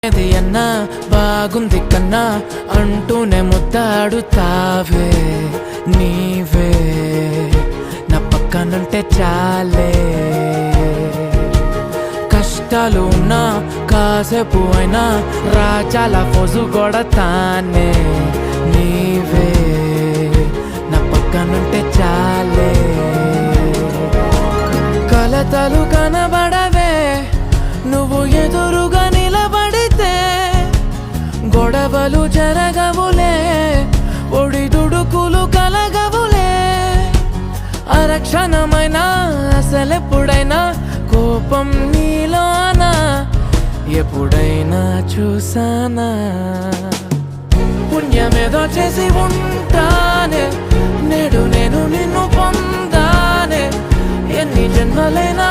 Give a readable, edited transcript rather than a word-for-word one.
అన్నా బాగుంది కన్నా అంటూనే ముద్దాడుతావే నీవే నా పక్కనుంటే చాలే కష్టాలు ఉన్నా కాసేపు అయినా రాజాల ఫోజు కొడతానే నీవే నా పక్కనుంటే చాలే కలతలు కనబడవే నువ్వు ఎదురుగా నిలబడితే గొడవలు జరగవులే ఒడిదుడుకులు కలగవులే అరక్షణమైనా అసలెప్పుడైనా కోపం నీలోనా ఎప్పుడైనా చూసానా పుణ్యమేదో చేసి ఉంటానే నేడు నేను నిన్ను పొందానే ఎన్ని జన్మలైనా